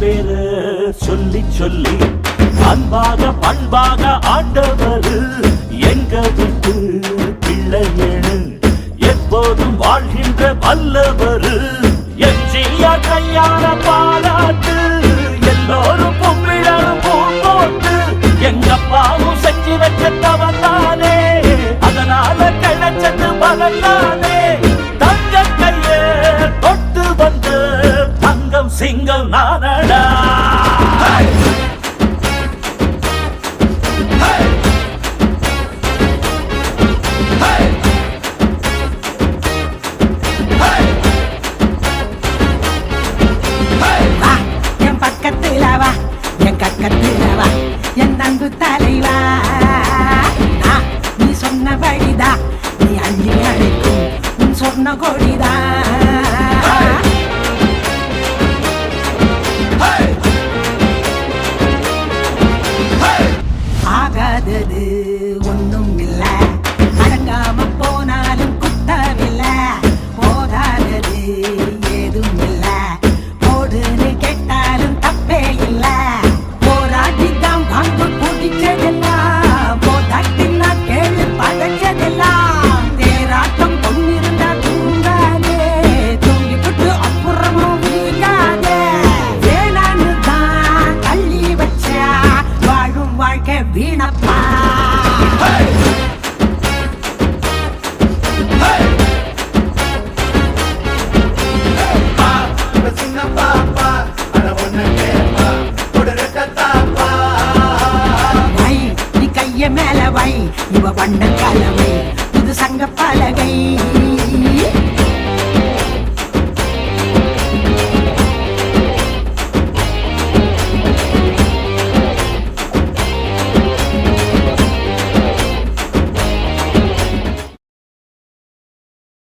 பேரு சொல்லி சொல்லி அன்பாக பண்பாக ஆண்டவர் எங்க விட்டு பிள்ளையேனு எப்போதும் வாழ்கின்ற வல்லவர் எம்ஜிஆர் கையாள பாராட்டு எல்லோரும் பொம்மிடரும் போட்டு எங்க அப்பாவும் செஞ்சு வச்ச தவந்தானே அதனால கிடைச்சது பலனானே தங்க கைய தொட்டு வந்து தங்கம் சிங்கம் நானடா கக்கத்திலவா என் அன்பு தலைவா நீ சொன்ன வழிதா நீ அள்ளி அழைக்கும் உன் சொன்ன கொடிதா ஆகாதது ஒன்றும் இல்ல அடங்காம போனாலும் குத்தமில்ல போகாதது ஏதும் இல்ல போடுன்னு கேட்டாலும் தப்பே இல்ல வீணப்பா வை நீ கைய மேல வை இவ வண்ண கலவை